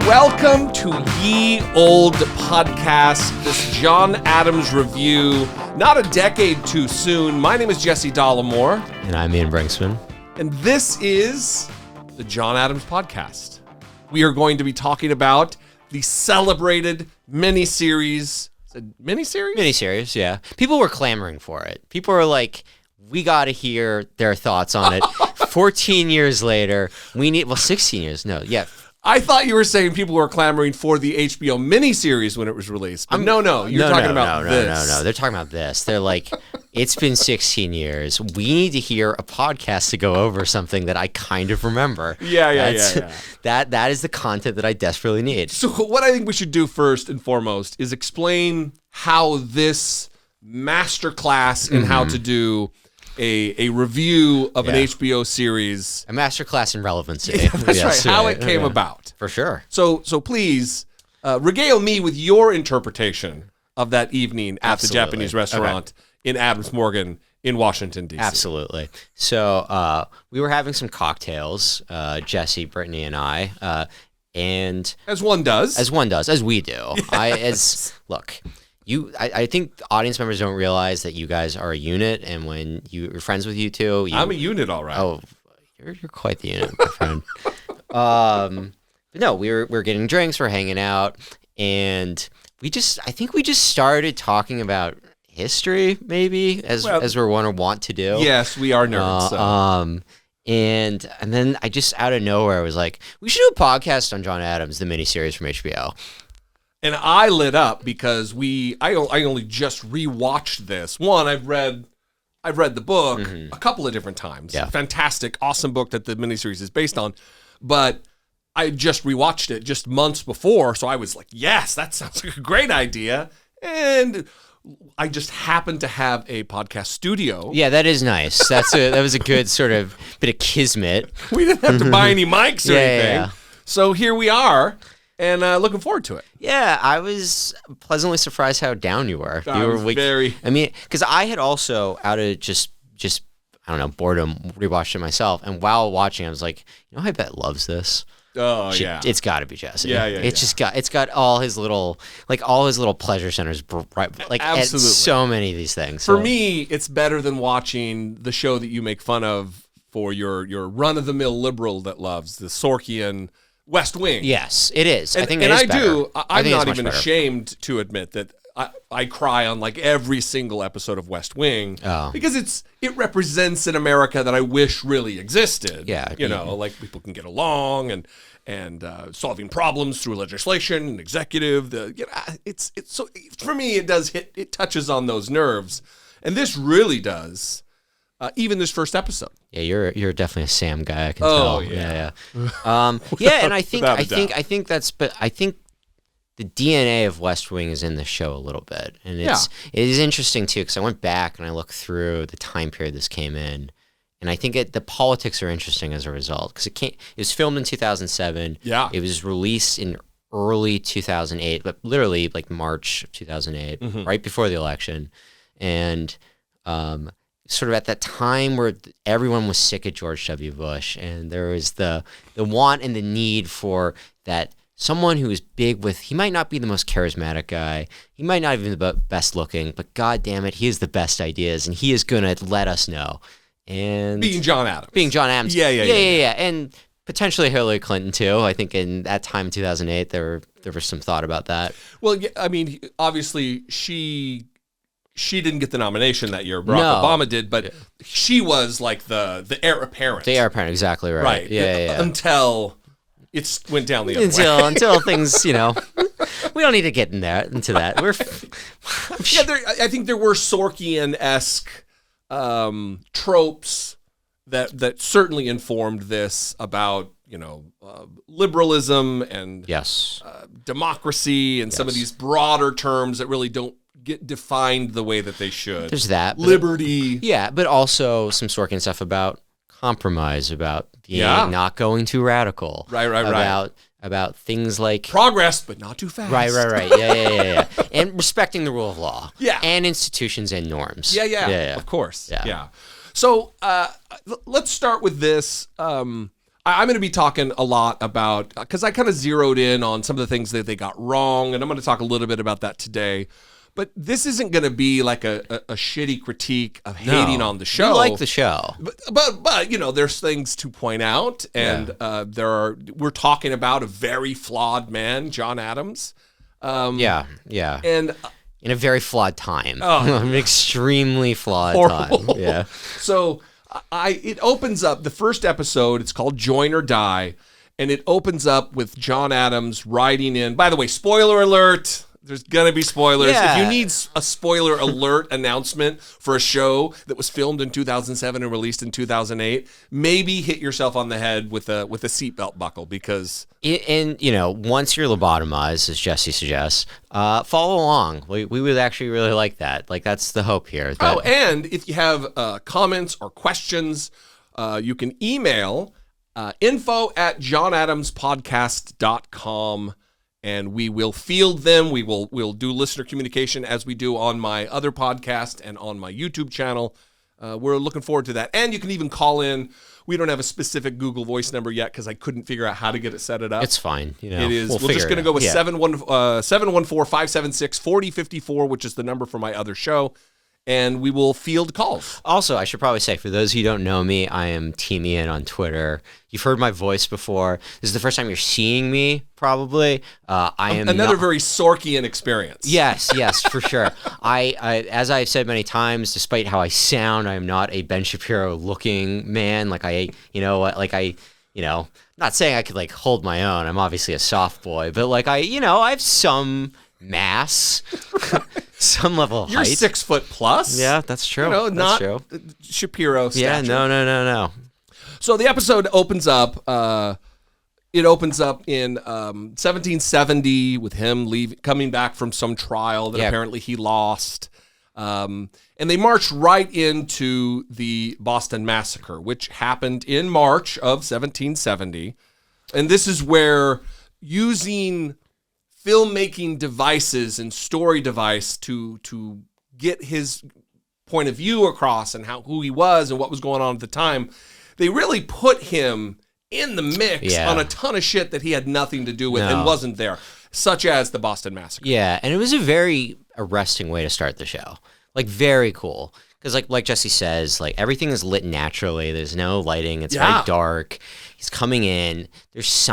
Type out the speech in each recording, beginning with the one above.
Welcome to Ye Old Podcast, this John Adams review, not a decade too soon. My name is Jesse Dollemore. And I'm Ian Brinksman. And this is the John Adams Podcast. We are going to be talking about the celebrated miniseries. Miniseries? Miniseries, yeah. People were clamoring for it. People were like, we got to hear their thoughts on it. 14 years later, 16 years, no, yeah. I thought you were saying people were clamoring for the HBO miniseries when it was released. But no, you're talking about this. No. They're talking about this. They're like, it's been 16 years. We need to hear a podcast to go over something that I kind of remember. Yeah. That is the content that I desperately need. So what I think we should do first and foremost is explain how this masterclass in how to do a review of an HBO series. A masterclass in relevancy. Yeah, that's right. How it came about. For sure. So please regale me with your interpretation of that evening at the Japanese restaurant in Adams Morgan in Washington, D.C. Absolutely. So we were having some cocktails, Jesse, Brittany, and I, and as one does, as we do. Yes. Look. I think audience members don't realize that you guys are a unit, and when you're friends with you two, I'm a unit, all right. Oh, you're quite the unit, my friend. But no, we're getting drinks, we're hanging out, and I think we just started talking about history, maybe as we're want to do. Yes, we are nerds. And then I just out of nowhere was like, we should do a podcast on John Adams, the miniseries from HBO. And I lit up because I only just rewatched this. One, I've read the book a couple of different times. Yeah. Fantastic, awesome book that the miniseries is based on. But I just rewatched it just months before, so I was like, yes, that sounds like a great idea. And I just happened to have a podcast studio. Yeah, that is nice. That was a good sort of bit of kismet. We didn't have to buy any mics or anything. Yeah. So here we are. And looking forward to it. Yeah, I was pleasantly surprised how down you were. You were very. I mean, because I had also, out of just I don't know, boredom, rewatched it myself. And while watching, I was like, I bet loves this. Oh yeah, it's got to be Jesse. Yeah. It's got all his little pleasure centers, right? Like absolutely. So many of these things. For me, it's better than watching the show that you make fun of for your run of the mill liberal that loves the Sorkian West Wing. Yes, it is. And, I think and it is I better. do. I'm not even better. ashamed to admit that I cry on like every single episode of West Wing because it represents an America that I wish really existed. Yeah, like people can get along and solving problems through legislation and executive. It's so for me it touches on those nerves, and this really does. Even this first episode. Yeah, you're definitely a Sam guy. I can tell. Yeah. And I think the DNA of West Wing is in the show a little bit, and it is interesting too because I went back and I looked through the time period this came in, and I think the politics are interesting as a result because it was filmed in 2007. Yeah, it was released in early 2008, but literally like March of 2008, right before the election, and sort of at that time where everyone was sick of George W. Bush, and there was the want and the need for that someone who is big with, he might not be the most charismatic guy, he might not even be the best looking, but God damn it, he has the best ideas, and he is going to let us know. And being John Adams. Yeah. And potentially Hillary Clinton too. I think in that time in 2008, there was some thought about that. Well, I mean, obviously she didn't get the nomination that year. Barack Obama did, but she was like the heir apparent. The heir apparent, exactly right. Right. Yeah. Until it went down the other way. Until things, we don't need to get into that. I think there were Sorkian-esque tropes that certainly informed this about liberalism and democracy and some of these broader terms that really don't get defined the way that they should. There's that. Liberty. Yeah, but also some Sorkin stuff about compromise, about being not going too radical. Right. About things like progress, but not too fast. Right. Yeah. And respecting the rule of law. Yeah. And institutions and norms. Yeah. Of course. Yeah. So let's start with this. I'm going to be talking a lot about, because I kind of zeroed in on some of the things that they got wrong, and I'm going to talk a little bit about that today. But this isn't going to be like a shitty critique of hating on the show. We like the show. But you know, there's things to point out, and we're talking about a very flawed man, John Adams. And in a very flawed time. An extremely flawed horrible. time. Yeah. So it opens up, the first episode, it's called Join or Die, and it opens up with John Adams riding in. By the way, spoiler alert. There's going to be spoilers. Yeah. If you need a spoiler alert announcement for a show that was filmed in 2007 and released in 2008, maybe hit yourself on the head with a seatbelt buckle, because... And, you know, once you're lobotomized, as Jesse suggests, follow along. We would actually really like that. Like, that's the hope here. And if you have comments or questions, you can email info@johnadamspodcast.com. And we will field them. We'll do listener communication as we do on my other podcast and on my YouTube channel. We're looking forward to that. And you can even call in. We don't have a specific Google Voice number yet because I couldn't figure out how to get it set up. It's fine. You know, it is. We're just going to go with 714-576-4054, which is the number for my other show. And we will field calls. Also, I should probably say, for those who don't know me, I am Team Ian on Twitter. You've heard my voice before. This is the first time you're seeing me, probably. I am another very Sorkian experience. Yes, for sure. I, as I've said many times, despite how I sound, I am not a Ben Shapiro-looking man. Not saying I could like hold my own. I'm obviously a soft boy, but like I have some mass. Some level of height. You're 6 foot plus. Yeah, that's true. That's not true. Shapiro stature. Yeah, no. So the episode opens up. It opens up in 1770 with him coming back from some trial that apparently he lost. And they march right into the Boston Massacre, which happened in March of 1770. And this is where, using filmmaking devices and story device to get his point of view across and who he was and what was going on at the time, they really put him in the mix on a ton of shit that he had nothing to do with and wasn't there, such as the Boston Massacre. Yeah, and it was a very arresting way to start the show. Like, very cool. Because like Jesse says, like, everything is lit naturally. There's no lighting. It's very dark. He's coming in. There's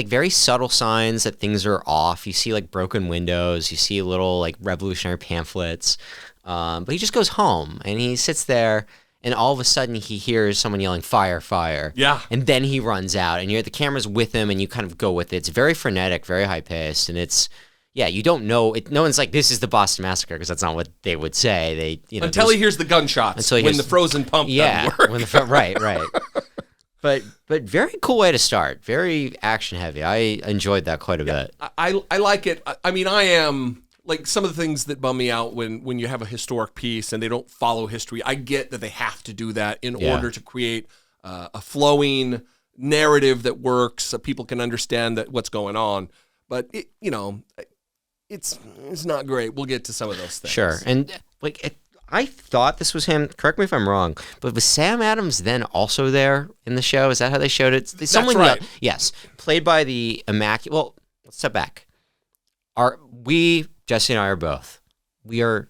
very subtle signs that things are off. You see like broken windows. You see little like revolutionary pamphlets. But he just goes home and he sits there, and all of a sudden he hears someone yelling, "Fire, fire." Yeah. And then he runs out, and the camera's with him, and you kind of go with it. It's very frenetic, very high paced, and it's... Yeah, you don't know. No one's like, this is the Boston Massacre, because that's not what they would say. Until he hears the gunshots, when the frozen pump doesn't work. Right. But very cool way to start. Very action heavy. I enjoyed that quite a bit. I like it. I mean, I am... Like, some of the things that bum me out when you have a historic piece and they don't follow history, I get that they have to do that in order to create a flowing narrative that works so people can understand what's going on. But, it's not great. We'll get to some of those things. Sure. And I thought this was him. Correct me if I'm wrong, but was Sam Adams then also there in the show? Is that how they showed it? That's right. Yes. Played by the immaculate... Well, let's step back. Jesse and I are both. We are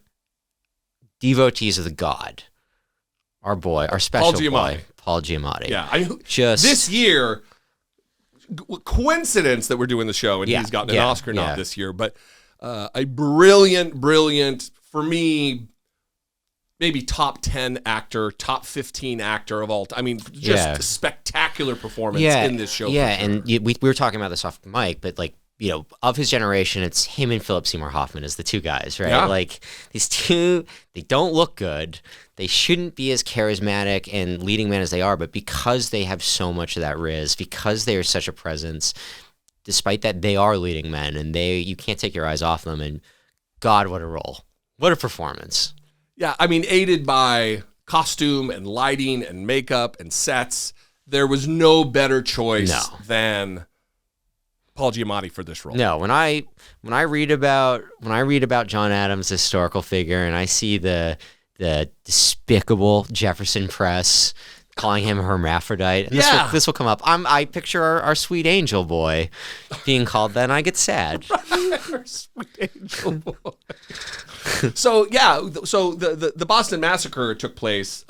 devotees of the god. Our boy, our special boy, Paul Giamatti. Yeah. This year... Coincidence that we're doing the show and he's gotten an Oscar nod this year, but a brilliant, for me, maybe top 10 actor, top 15 actor of all time. I mean, just a spectacular performance in this show. Yeah, and we were talking about this off mic, but of his generation, it's him and Philip Seymour Hoffman as the two guys, right? Yeah. Like, these two, they don't look good. They shouldn't be as charismatic and leading man as they are, but because they have so much of that riz, because they are such a presence, despite that, they are leading men, and you can't take your eyes off them, and God, what a role. What a performance. Yeah, I mean, aided by costume and lighting and makeup and sets, there was no better choice than Paul Giamatti for this role. No, when I read about John Adams' historical figure, and I see the despicable Jefferson Press calling him a hermaphrodite. And Yeah. this will come up. I picture our sweet angel boy being called that, and I get sad. Our sweet angel boy. So the Boston Massacre took place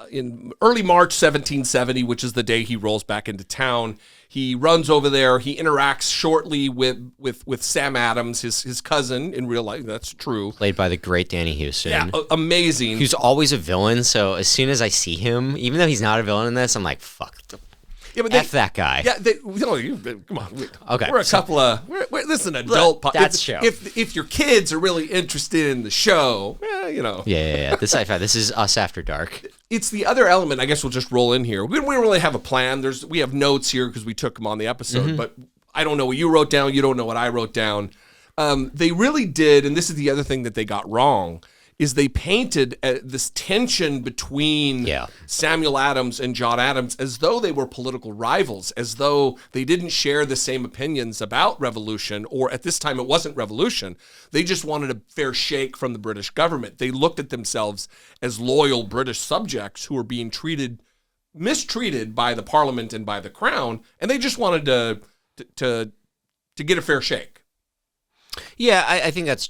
in early March 1770, which is the day he rolls back into town. He runs over there. He interacts shortly with Sam Adams, his cousin in real life. That's true. Played by the great Danny Huston. Yeah, amazing. Who's always a villain, so as soon as I see him, even though he's not a villain in this, I'm like, fuck. Yeah, but F that guy. Yeah, come on. Okay. We're a couple of. This is an adult. That's show. If your kids are really interested in the show, Yeah. This is us after dark. It's the other element. I guess we'll just roll in here. We don't really have a plan. We have notes here because we took them on the episode, but I don't know what you wrote down. You don't know what I wrote down. They really did, and this is the other thing that they got wrong, is they painted this tension between Samuel Adams and John Adams as though they were political rivals, as though they didn't share the same opinions about revolution, or at this time it wasn't revolution. They just wanted a fair shake from the British government. They looked at themselves as loyal British subjects who were being mistreated by the Parliament and by the Crown, and they just wanted to get a fair shake. Yeah, I think that's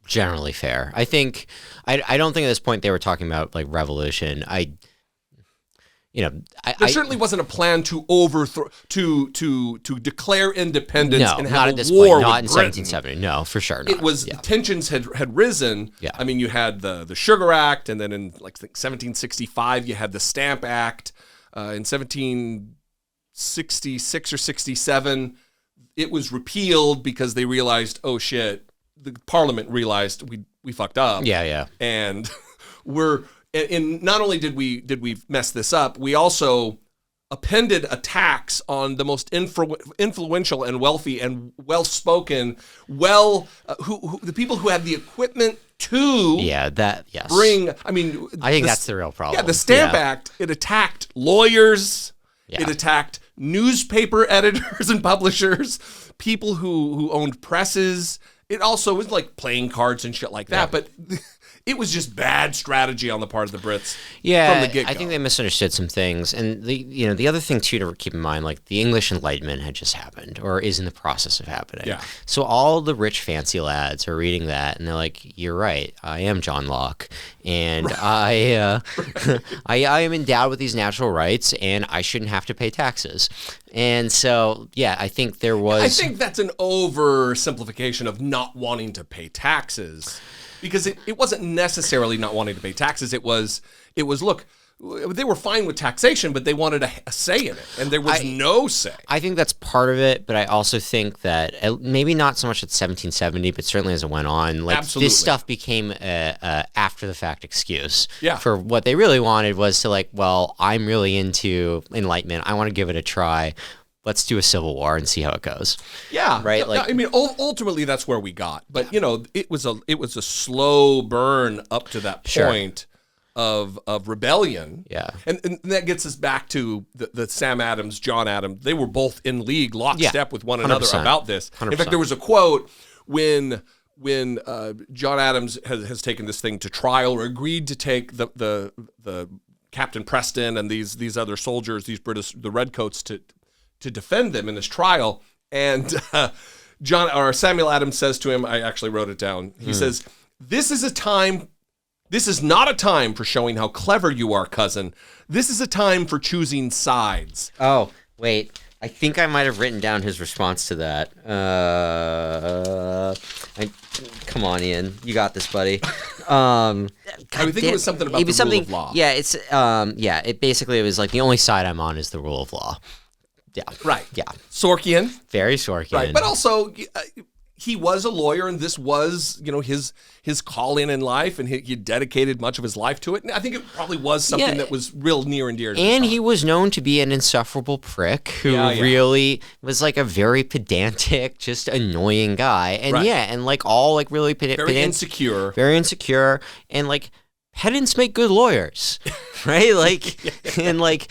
generally fair. I think I don't think at this point they were talking about like revolution. There certainly wasn't a plan to overthrow, to declare independence and have at this a war point. Not with in Britain. 1770. No, for sure not. It was tensions had risen. Yeah. I mean, you had the Sugar Act, and then in 1765 you had the Stamp Act. In 1766 or 67. It was repealed because they realized, oh shit, the Parliament realized we fucked up. Yeah. And not only did we mess this up, we also appended a tax on the most influential and wealthy and well-spoken, the people who had the equipment to bring. I mean, I think that's the real problem. Yeah, the Stamp Act, it attacked lawyers. Yeah. It attacked newspaper editors and publishers, people who owned presses. It also was like playing cards and shit like that. But it was just bad strategy on the part of the Brits. Yeah, from the get-go. I think they misunderstood some things. And the other thing too to keep in mind, like the English Enlightenment had just happened or is in the process of happening. Yeah. So all the rich fancy lads are reading that and they're like, "You're right. I am John Locke, and I am endowed with these natural rights, and I shouldn't have to pay taxes." And so, I think there was. I think that's an oversimplification of not wanting to pay taxes. Because it wasn't necessarily not wanting to pay taxes. It was look, they were fine with taxation, but they wanted a say in it, and there was no say. I think that's part of it, but I also think that maybe not so much at 1770, but certainly as it went on, like Absolutely. This stuff became a after the fact excuse. Yeah. For what they really wanted was to like, well, I'm really into Enlightenment. I want to give it a try. Let's do a civil war and see how it goes. Yeah, right. Like, I mean, ultimately, that's where we got. But it was a slow burn up to that point of rebellion. Yeah, and that gets us back to the Sam Adams, John Adams. They were both in league, lockstep with one another 100%. about this. 100%. In fact, there was a quote when John Adams has taken this thing to trial or agreed to take the Captain Preston and these other soldiers, the redcoats to defend them in this trial, and Samuel Adams says to him, I actually wrote it down. He says, This is not a time for showing how clever you are, cousin. This is a time for choosing sides." Oh, wait. I think I might have written down his response to that. Come on, Ian. You got this, buddy. I think it was something about the rule of law. Yeah, it's it basically was like the only side I'm on is the rule of law. Yeah. Right. Yeah. Sorkian. Very Sorkian. Right. But also, he was a lawyer, and this was, his calling in life, and he dedicated much of his life to it. And I think it probably was something that was real near and dear to his heart. And he was known to be an insufferable prick who really was like a very pedantic, just annoying guy. And and like all like really very insecure. Very insecure. And like pedants make good lawyers, right? Like, and like,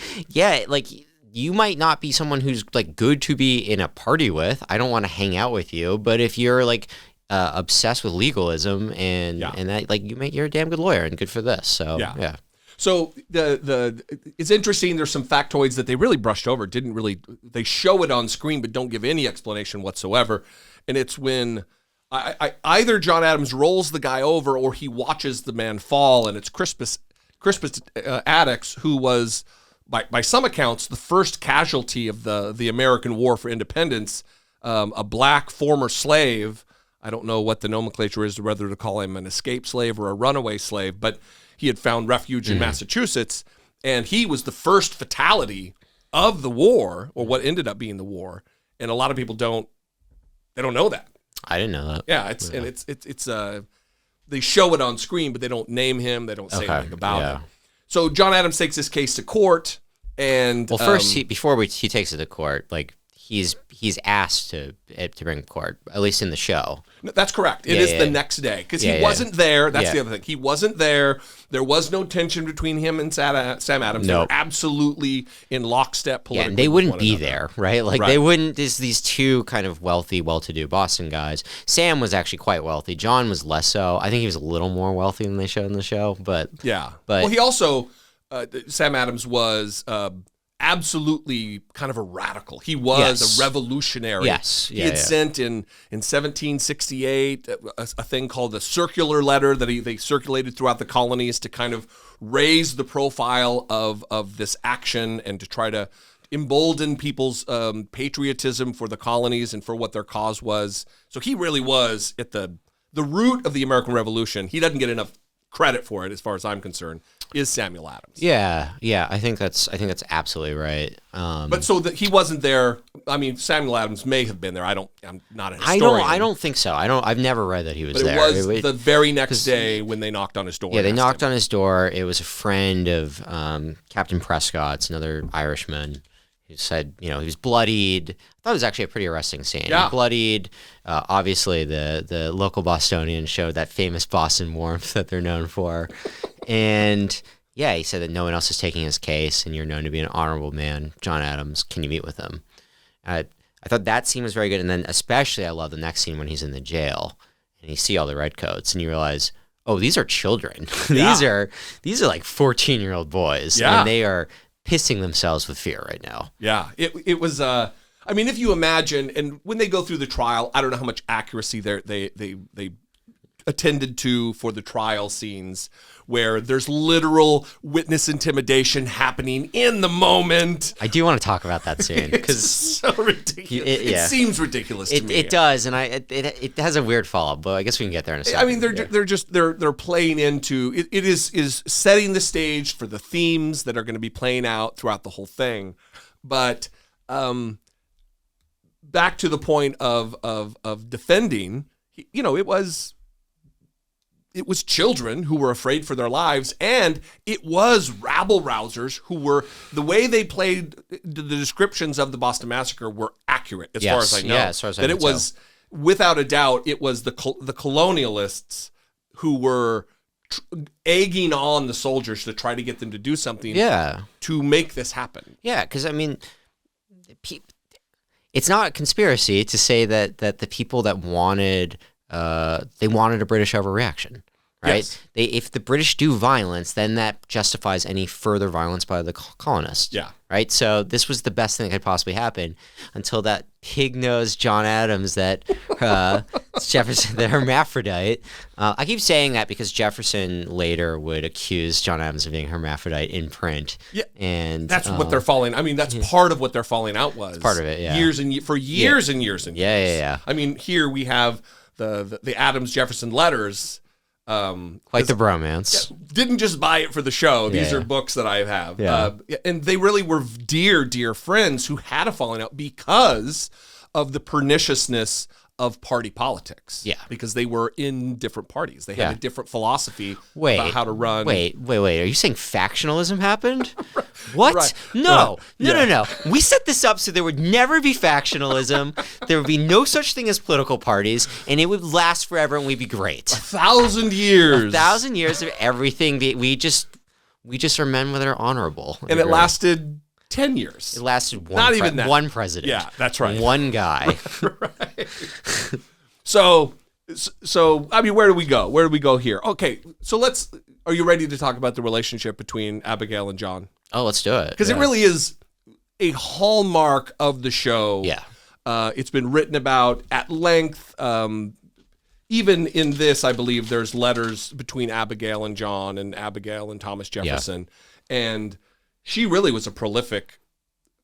you might not be someone who's like good to be in a party with. I don't want to hang out with you. But if you're like obsessed with legalism and that, like, you're a damn good lawyer and good for this. So yeah. So it's interesting. There's some factoids that they really brushed over. They show it on screen, but don't give any explanation whatsoever. And it's when either John Adams rolls the guy over or he watches the man fall, and it's Crispus Attucks, who was, by some accounts, the first casualty of the American War for Independence, a black former slave. I don't know what the nomenclature is, whether to call him an escaped slave or a runaway slave, but he had found refuge in Massachusetts, and he was the first fatality of the war, or what ended up being the war. And a lot of people don't know that. I didn't know that. Yeah, it's they show it on screen, but they don't name him. They don't say anything about him. So John Adams takes this case to court, and first before he takes it to court, like he's asked to bring court, at least in the show. No, that's correct. It is the next day, because he wasn't there. That's the other thing. He wasn't there. There was no tension between him and Sam Adams. They were absolutely in lockstep politically. Yeah, and they wouldn't be there, right? Like they wouldn't. These two kind of wealthy, well-to-do Boston guys. Sam was actually quite wealthy. John was less so. I think he was a little more wealthy than they showed in the show. But well, he also Sam Adams was. Absolutely kind of a radical. He was a revolutionary. Yes. He had sent in 1768 a thing called the circular letter that they circulated throughout the colonies to kind of raise the profile of this action and to try to embolden people's patriotism for the colonies and for what their cause was. So he really was at the root of the American Revolution. He doesn't get enough credit for it, as far as I'm concerned, is Samuel Adams. Yeah, I think that's absolutely right. But so that he wasn't there. I mean, Samuel Adams may have been there. I'm not a historian. I don't think so. I've never read that he was there. But it was the very next day when they knocked on his door. Yeah, they knocked on his door. It was a friend of Captain Prescott's, another Irishman. He said, he was bloodied. I thought it was actually a pretty arresting scene. Yeah. Bloodied. Obviously, the local Bostonians showed that famous Boston warmth that they're known for. And yeah, he said that no one else is taking his case, and you're known to be an honorable man, John Adams. Can you meet with him? I thought that scene was very good. And then especially I love the next scene when he's in the jail and you see all the redcoats and you realize, oh, these are children. these are like 14-year-old boys. Yeah. And they are pissing themselves with fear right now. Yeah, it was. I mean, if you imagine, and when they go through the trial, I don't know how much accuracy they attended to for the trial scenes, where there's literal witness intimidation happening in the moment. I do want to talk about that scene because so ridiculous. It seems ridiculous to me. It does, and it has a weird follow-up, but I guess we can get there in a second. I mean, they're playing into it. It is setting the stage for the themes that are going to be playing out throughout the whole thing. But back to the point of defending, it was children who were afraid for their lives, and it was rabble-rousers who were, the way they played the descriptions of the Boston Massacre were accurate, as far as I know. Yeah, as far as I know. That it was, without a doubt, it was the colonialists who were egging on the soldiers to try to get them to do something to make this happen. Yeah, because, I mean, it's not a conspiracy to say that the people that wanted... they wanted a British overreaction, right? Yes. If the British do violence, then that justifies any further violence by the colonists. Yeah. Right? So this was the best thing that could possibly happen until that pig-nosed John Adams, that Jefferson, the hermaphrodite. I keep saying that because Jefferson later would accuse John Adams of being hermaphrodite in print. Yeah. And that's what they're falling. I mean, that's part of what their falling out was. Part of it, yeah. Years and years. Yeah. I mean, here we have the Adams Jefferson letters. Quite the bromance. Didn't just buy it for the show. These are books that I have. And they really were dear friends who had a falling out because of the perniciousness of party politics. Yeah. Because they were in different parties. They had a different philosophy about how to run. Wait. Are you saying factionalism happened? What? Right. No. We set this up so there would never be factionalism. There would be no such thing as political parties, and it would last forever, and we'd be great. 1,000 years. 1,000 years of everything. We just are men that are honorable. And it lasted 10 years. It lasted one president. Yeah, that's right. One guy. Right. So I mean, where do we go? Where do we go here? Okay, so let's are you ready to talk about the relationship between Abigail and John? Oh, let's do it. Because it really is a hallmark of the show. Yeah. It's been written about at length. Even in this, I believe there's letters between Abigail and John and Abigail and Thomas Jefferson. Yeah. And she really was a prolific,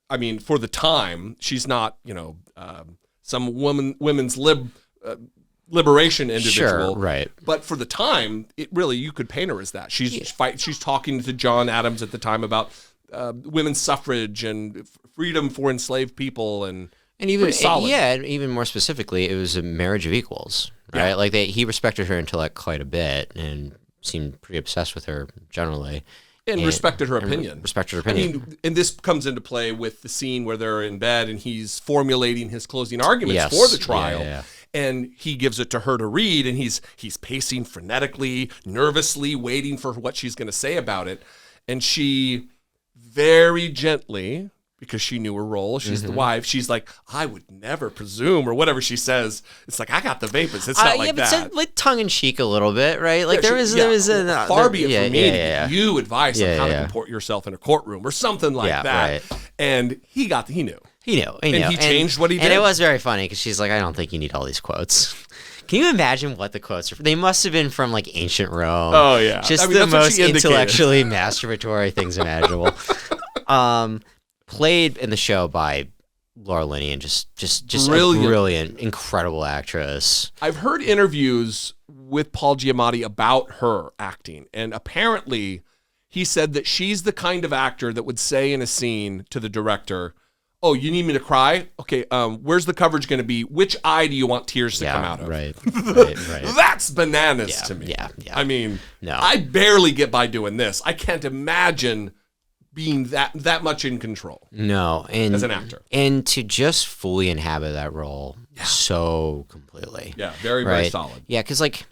I mean, for the time, she's not, some women's liberation individual. Sure, right. But for the time, you could paint her as that. She's talking to John Adams at the time about women's suffrage and freedom for enslaved people and even even more specifically, it was a marriage of equals, right? Yeah. Like he respected her intellect quite a bit and seemed pretty obsessed with her generally. And respected her opinion. I mean, and this comes into play with the scene where they're in bed and he's formulating his closing arguments for the trial. Yeah. And he gives it to her to read, and he's pacing frenetically, nervously, waiting for what she's going to say about it. And she very gently, because she knew her role, she's the wife, she's like, I would never presume, or whatever she says. It's like, I got the vapors. It's not like that. Yeah, but like tongue-in-cheek a little bit, right? Like there was far be it from me to give you advice on how to comport yourself in a courtroom or something like that. Right. And he knew. He knew. And he changed what he did. And it was very funny because she's like, I don't think you need all these quotes. Can you imagine what the quotes are? They must have been from like ancient Rome. Oh, yeah. Just the most intellectually masturbatory things imaginable. Played in the show by Laura Linney, and just brilliant. A brilliant, incredible actress. I've heard interviews with Paul Giamatti about her acting, and apparently he said that she's the kind of actor that would say in a scene to the director, oh, you need me to cry? Okay, where's the coverage going to be? Which eye do you want tears to come out of? Right. That's bananas to me. Yeah. I mean, I barely get by doing this. I can't imagine being that much in control. No, as an actor, and to just fully inhabit that role so completely. Yeah, very solid. Yeah, because like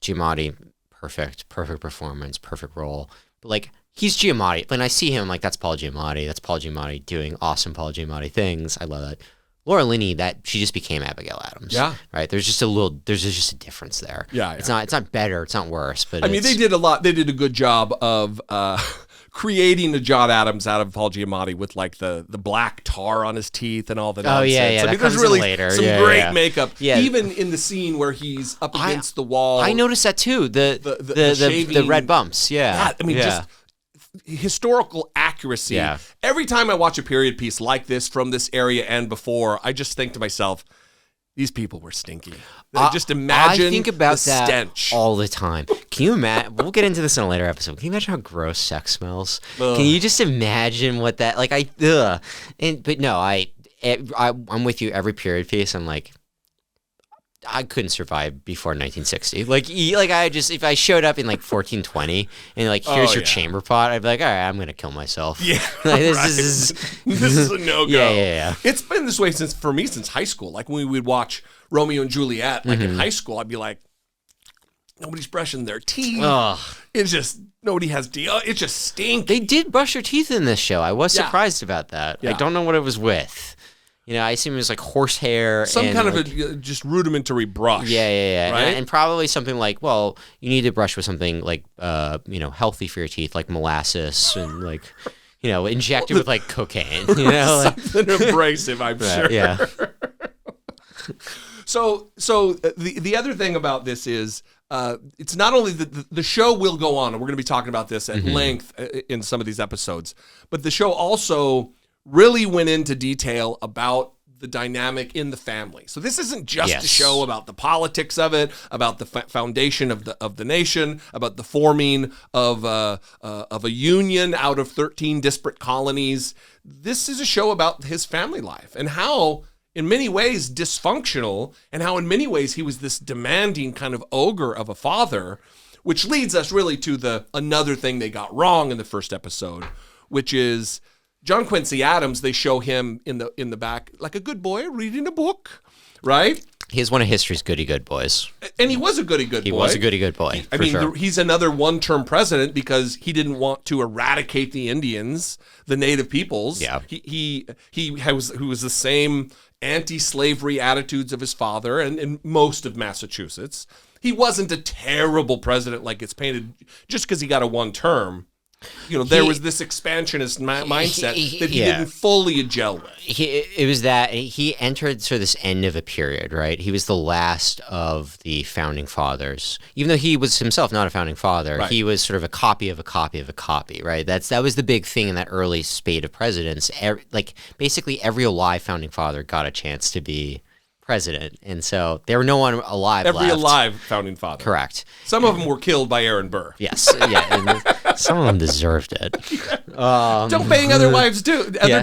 Giamatti, perfect performance, perfect role. But like he's Giamatti. When I see him, like that's Paul Giamatti. That's Paul Giamatti doing awesome Paul Giamatti things. I love that. Laura Linney, that she just became Abigail Adams. Yeah. Right. There's just a difference there. Yeah. It's not better. It's not worse. But I mean, they did a good job of creating a John Adams out of Paul Giamatti with like the black tar on his teeth and all the nonsense. Oh yeah. I mean, there's really some great makeup. Yeah. Even in the scene where he's up against the wall. I noticed that too. The red bumps. Yeah. I mean, just historical accuracy. Yeah. Every time I watch a period piece like this from this area and before, I just think to myself, these people were stinky. Just imagine I think about the that stench all the time. Can you imagine? We'll get into this in a later episode. Can you imagine how gross sex smells? Ugh. Can you just imagine what that like? But no, I'm with you. Every period piece, I'm like, I couldn't survive before 1960. If I showed up in like 1420 and like here's your chamber pot, I'd be like, all right, I'm gonna kill myself. Yeah, like, this is a no go. Yeah. It's been this way since high school. Like when we would watch Romeo and Juliet, like in high school, I'd be like, nobody's brushing their teeth. Ugh. It's just nobody has it just stinks. They did brush their teeth in this show. I was surprised about that. Yeah. I don't know what it was with. I assume it was like horsehair. Some kind of a just rudimentary brush. Yeah. Right? And probably something like, well, you need to brush with something like, healthy for your teeth, like molasses and like, injected with like cocaine. Something abrasive, I'm sure. Yeah. So the other thing about this is it's not only the show will go on, and we're going to be talking about this at length in some of these episodes, but the show also really went into detail about the dynamic in the family. So this isn't just a show about the politics of it, about the foundation of the nation, about the forming of a union out of 13 disparate colonies. This is a show about his family life and how, in many ways, dysfunctional, and how in many ways he was this demanding kind of ogre of a father, which leads us really to another thing they got wrong in the first episode, which is John Quincy Adams. They show him in the back like a good boy reading a book, right? He's one of history's goody-good boys. And he was a goody-good boy. He was a goody-good boy, sure. He's another one-term president because he didn't want to eradicate the Indians, the native peoples. Yeah. He was the same anti-slavery attitudes of his father and most of Massachusetts. he wasn't a terrible president like it's painted just because he got a one term. You know, there was this expansionist mindset that he didn't fully gel with. It was that he entered sort of this end of a period, right? He was the last of the founding fathers. Even though he was himself not a founding father, right. He was sort of a copy of a copy of a copy, right? That was the big thing in that early spate of presidents. Like, basically every alive founding father got a chance to be president, and so there were no one alive Every left. alive founding father. Correct. Some of them were killed by Aaron Burr. Yes, yeah, and some of them deserved it. Don't bang other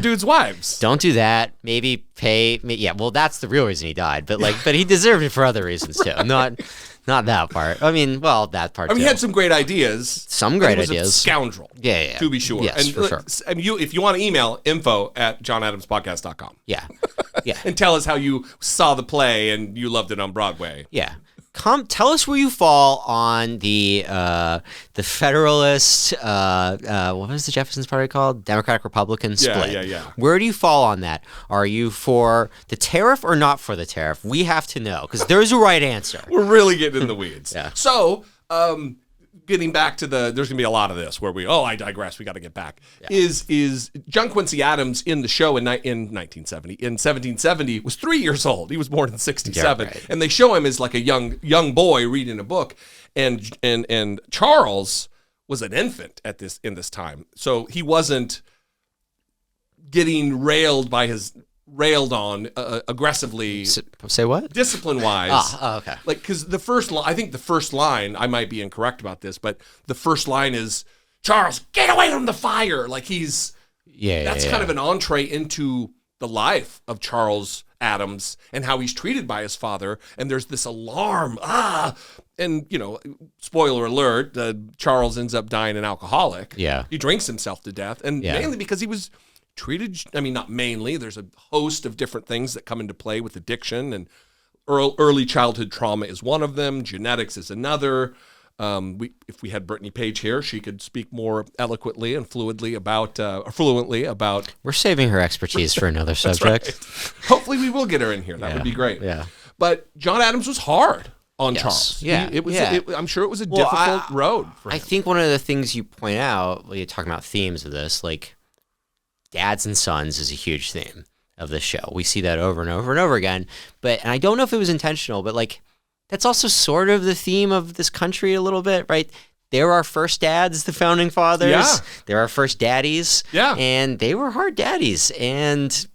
dudes' wives. Don't do that. Maybe pay. Yeah, well, that's the real reason he died, but he deserved it for other reasons too. Not that part. I mean, well, that part. He had some great ideas. Some great ideas. He was a scoundrel. Yeah. To be sure. Yes, and for sure. I mean, if you want to email info@johnadamspodcast.com. Yeah. And tell us how you saw the play and you loved it on Broadway. Yeah. Tell us where you fall on the Federalist, what was the Jefferson's Party called? Democratic Republican split. Yeah. Where do you fall on that? Are you for the tariff or not for the tariff? We have to know, because there's a right answer. We're really getting in the weeds. Yeah. So, getting back to there's going to be a lot of this where I digress, we got to get back, is John Quincy Adams in the show in 1970. In 1770, was 3 years old. He was born in 67. Yeah, right. And they show him as like a young boy reading a book. And Charles was an infant in this time. So he wasn't getting railed on aggressively. Say what? Discipline-wise. Okay. Like, because I think the first line, I might be incorrect about this, but the first line is, Charles, get away from the fire. Like, that's kind of an entree into the life of Charles Adams and how he's treated by his father. And there's this alarm. And, spoiler alert, Charles ends up dying an alcoholic. Yeah. He drinks himself to death. And mainly because he was treated, not mainly, there's a host of different things that come into play with addiction, and early childhood trauma is one of them. Genetics is another. If we had Brittany Page here, she could speak more eloquently and fluently about. We're saving her expertise for another subject. Right. Hopefully we will get her in here. That would be great. Yeah. But John Adams was hard on Charles. Yeah. I'm sure it was a difficult road for him. I think one of the things you point out when you're talking about themes of this, like, dads and sons is a huge theme of this show. We see that over and over and over again. And I don't know if it was intentional, but that's also sort of the theme of this country a little bit, right? They're our first dads, the founding fathers. Yeah. They're our first daddies. Yeah. And they were hard daddies. And,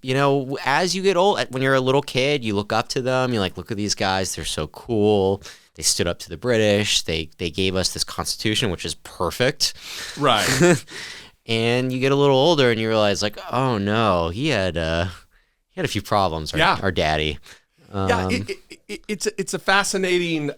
as you get old, when you're a little kid, you look up to them. You're like, look at these guys. They're so cool. They stood up to the British. They gave us this Constitution, which is perfect. Right. And you get a little older and you realize, like, oh no, he had a few problems. Our daddy. It's a fascinating.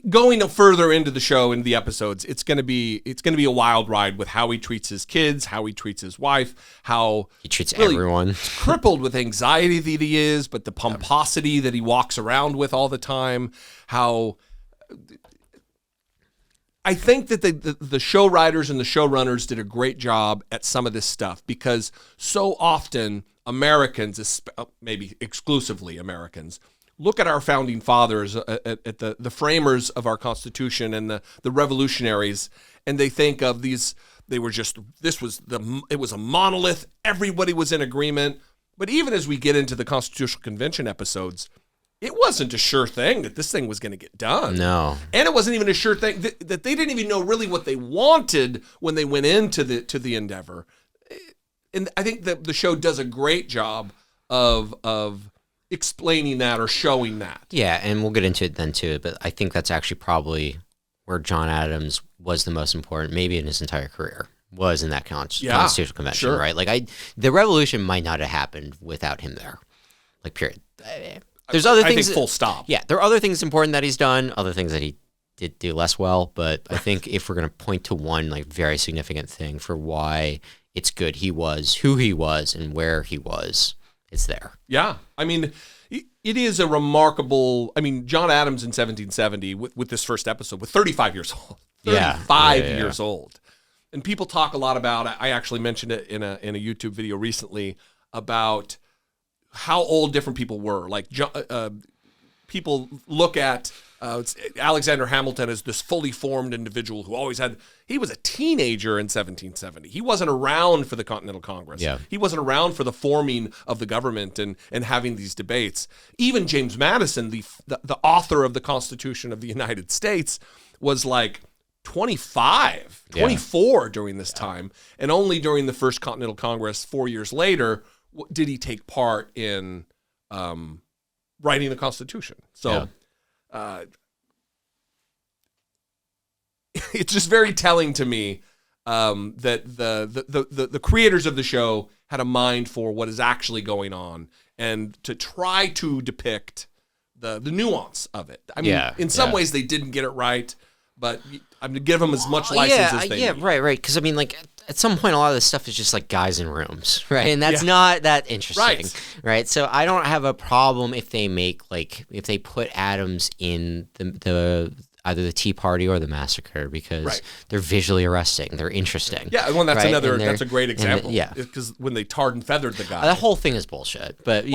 Going further into the show, into the episodes, it's gonna be a wild ride with how he treats his kids, how he treats his wife, how he treats everyone. Crippled with anxiety that he is, but the pomposity that he walks around with all the time. How. I think that the show writers and the showrunners did a great job at some of this stuff, because so often Americans, maybe exclusively Americans, look at our founding fathers, at the framers of our Constitution and the revolutionaries, and they think of these. It was a monolith. Everybody was in agreement. But even as we get into the Constitutional Convention episodes, it wasn't a sure thing that this thing was going to get done. No. And it wasn't even a sure thing that they didn't even know really what they wanted when they went into the endeavor. And I think that the show does a great job of explaining that or showing that. Yeah, and we'll get into it then too, but I think that's actually probably where John Adams was the most important, maybe in his entire career, was in that Constitutional Convention, sure. right? Like, the revolution might not have happened without him there. Like, period. There's other things. I think full stop. Yeah, there are other things important that he's done, other things that he did do less well. But I think if we're going to point to one very significant thing for why it's good he was who he was and where he was, it's there. Yeah, I mean, it is a remarkable. I mean, John Adams in 1770 with this first episode, with 35 years old. 35 years old, and people talk a lot about. I actually mentioned it in a YouTube video recently about how old different people were. Like people look at Alexander Hamilton as this fully formed individual who he was a teenager in 1770. He wasn't around for the Continental Congress. Yeah. He wasn't around for the forming of the government and having these debates. Even James Madison, the author of the Constitution of the United States, was like 25, 24 during this time. And only during the First Continental Congress 4 years later did he take part in writing the Constitution. So it's just very telling to me that the creators of the show had a mind for what is actually going on and to try to depict the nuance of it. I mean, in some ways they didn't get it right, but I'm going to give them as much license as they need. Right. Because, I mean, like, at some point, a lot of this stuff is just like guys in rooms, right? And that's not that interesting, right? So I don't have a problem if they put Adams in the either the Tea Party or the Massacre because they're visually arresting, they're interesting. Yeah, well, that's a great example. Because when they tarred and feathered the guy, that whole thing is bullshit. But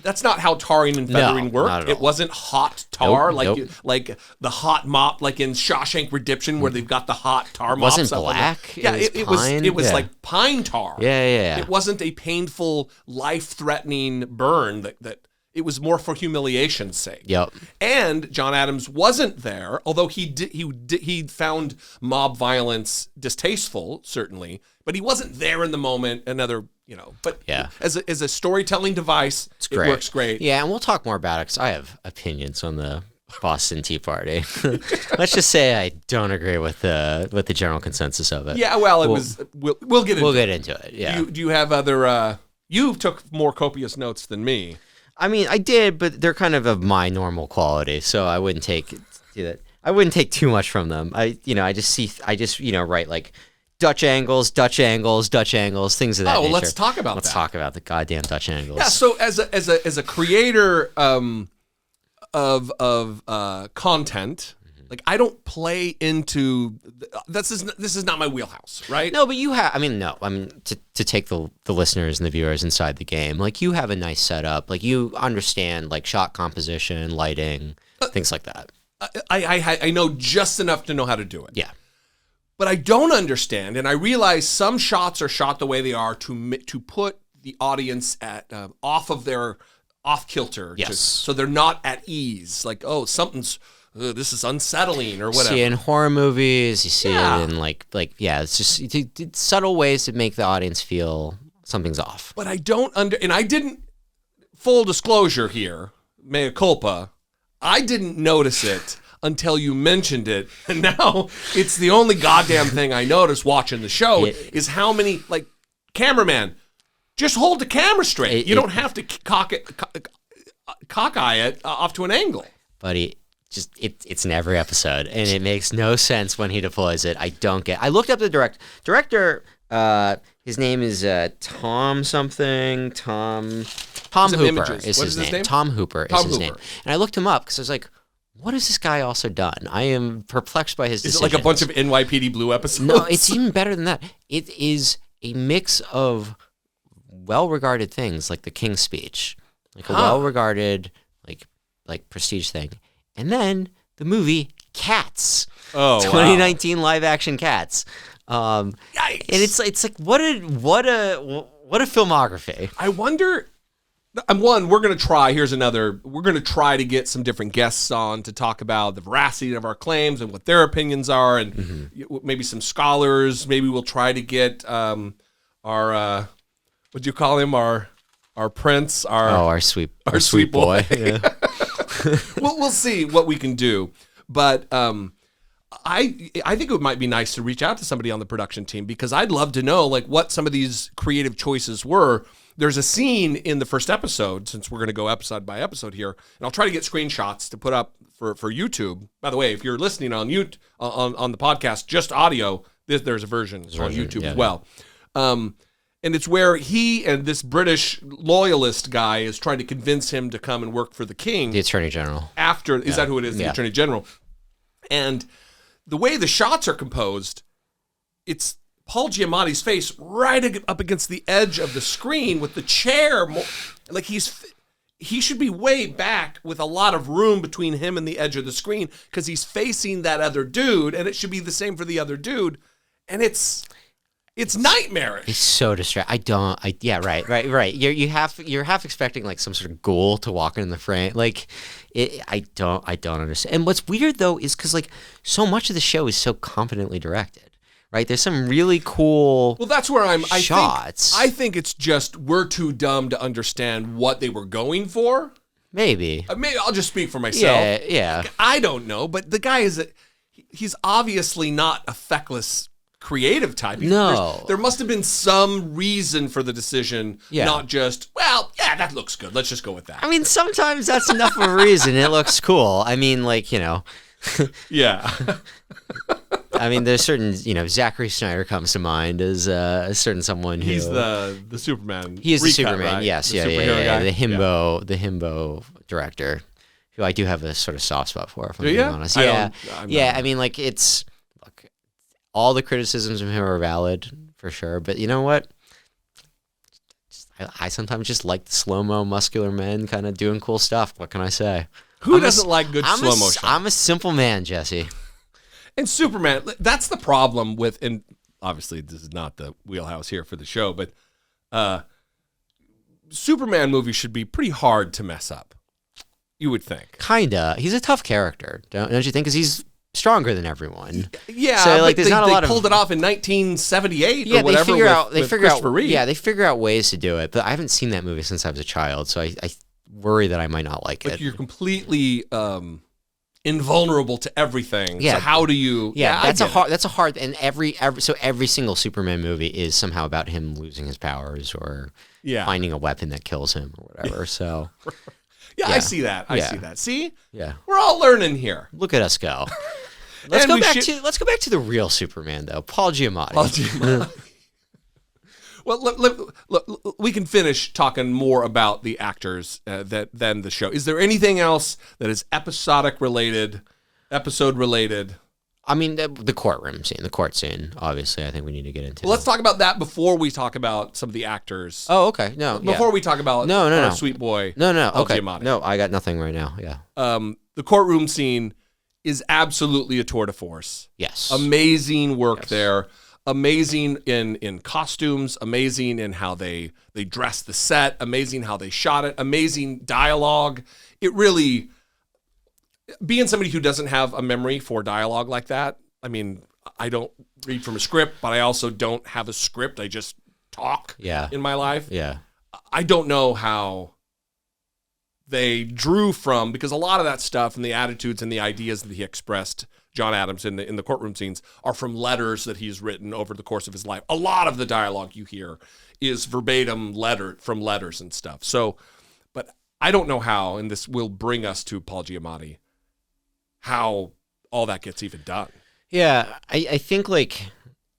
that's not how tarring and feathering worked. It wasn't hot tar like the hot mop, like in Shawshank Redemption, where they've got the hot tar mops. It wasn't black. It was like pine tar. Yeah. It wasn't a painful, life-threatening burn that. It was more for humiliation's sake. Yep. And John Adams wasn't there, although he found mob violence distasteful, certainly, but he wasn't there in the moment. But as a storytelling device, it works great. Yeah, and we'll talk more about it because I have opinions on the Boston Tea Party. Let's just say I don't agree with the general consensus of it. Yeah, well, we'll get into it. Yeah. Do you have other? You took more copious notes than me. I mean, I did, but they're kind of my normal quality, so I wouldn't take too much from them. I just write like Dutch angles, things of that nature. Let's talk about that. Let's talk about the goddamn Dutch angles. Yeah. So as a creator of content. Like, I don't play into this is not my wheelhouse, right? No, but you have. To take the listeners and the viewers inside the game, like you have a nice setup. Like you understand like shot composition, lighting, things like that. I know just enough to know how to do it. Yeah, but I don't understand, and I realize some shots are shot the way they are to put the audience at off kilter. Yes, so they're not at ease. Like, oh, something's. This is unsettling or whatever. You see it in horror movies, you see it in it's just subtle ways to make the audience feel something's off. But I don't and I didn't, full disclosure here, mea culpa, I didn't notice it until you mentioned it. And now it's the only goddamn thing I noticed watching the show is how many, like, cameraman, just hold the camera straight. You don't have to cockeye it off to an angle. Buddy. Just it's in every episode, and it makes no sense when he deploys it. I don't get. I looked up the director. His name is Tom something. Tom Hooper is his name. Tom Hooper is his name. And I looked him up because I was like, what has this guy also done? I am perplexed by his decisions. Is it like a bunch of NYPD Blue episodes? No, it's even better than that. It is a mix of well-regarded things like The King's Speech, like a well-regarded like prestige thing. And then the movie Cats, 2019 live-action Cats. Yikes! And it's like what a filmography. I wonder. We're gonna try. Here's another. We're gonna try to get some different guests on to talk about the veracity of our claims and what their opinions are, and maybe some scholars. Maybe we'll try to get our what'd you call him? Our prince. Our sweet boy. Yeah. We'll see what we can do, but I think it might be nice to reach out to somebody on the production team because I'd love to know like what some of these creative choices were. There's a scene in the first episode, since we're going to go episode by episode here, and I'll try to get screenshots to put up for YouTube. By the way, if you're listening on the podcast, just audio, there's a version on YouTube as well. And it's where he and this British loyalist guy is trying to convince him to come and work for the king. The Attorney General. Is that who it is? The Attorney General. And the way the shots are composed, it's Paul Giamatti's face right up against the edge of the screen with the chair. Like he should be way back with a lot of room between him and the edge of the screen because he's facing that other dude, and it should be the same for the other dude. And it's nightmarish. It's so distracting. Right. You're half expecting like some sort of ghoul to walk in the frame. Like, I don't understand. And what's weird though is because like so much of the show is so competently directed. Right, there's some really cool. Well, that's where shots. I think it's just we're too dumb to understand what they were going for. Maybe I'll just speak for myself. Yeah. I don't know, but the guy he's obviously not a feckless creative type. No, there must have been some reason for the decision, not just that looks good. Let's just go with that. I mean, sometimes that's enough of a reason. It looks cool. I mean, like yeah. I mean, there's certain, Zachary Snyder comes to mind as a certain someone who... He's the Superman. He is the recut, Superman, right? yes. The Yeah. guy? The himbo director, who I do have a sort of soft spot for, if I'm being honest. I mean, like, look, all the criticisms of him are valid, for sure. But you know what? I sometimes just like the slow-mo muscular men kind of doing cool stuff. What can I say? Who doesn't like good slow motion? I'm a simple man, Jesse. And Superman, that's the problem with, and obviously this is not the wheelhouse here for the show, but Superman movies should be pretty hard to mess up, you would think. Kinda. He's a tough character, don't you think? Because he's stronger than everyone. Yeah, so, like, but they pulled it off in 1978 or whatever they figure out Reeve. Yeah, they figure out ways to do it, but I haven't seen that movie since I was a child, so I worry that I might not like it. You're completely invulnerable to everything. Yeah. So how do you? Yeah, that's a hard. And every single Superman movie is somehow about him losing his powers or finding a weapon that kills him or whatever. So. I see that. I see that. See? Yeah. We're all learning here. Look at us go. Let's go back to the real Superman though, Paul Giamatti. Well, look, we can finish talking more about the actors than the show. Is there anything else that is episode related? I mean, the courtroom scene, the court scene, obviously, I think we need to get into. Well, let's talk about that before we talk about some of the actors. Oh, okay. No, before we talk about no. Sweet Boy. No. Paul Okay. Giamatti. No, I got nothing right now. Yeah. The courtroom scene is absolutely a tour de force. Yes. Amazing work there. Amazing in costumes, amazing in how they dressed the set, amazing how they shot it, amazing dialogue. It really, being somebody who doesn't have a memory for dialogue like that, I mean, I don't read from a script, but I also don't have a script. I just talk in my life. Yeah. I don't know how they drew from, because a lot of that stuff and the attitudes and the ideas that he expressed, John Adams, in the courtroom scenes, are from letters that he's written over the course of his life. A lot of the dialogue you hear is verbatim from letters and stuff. So, but I don't know how, and this will bring us to Paul Giamatti, how all that gets even done. Yeah, I think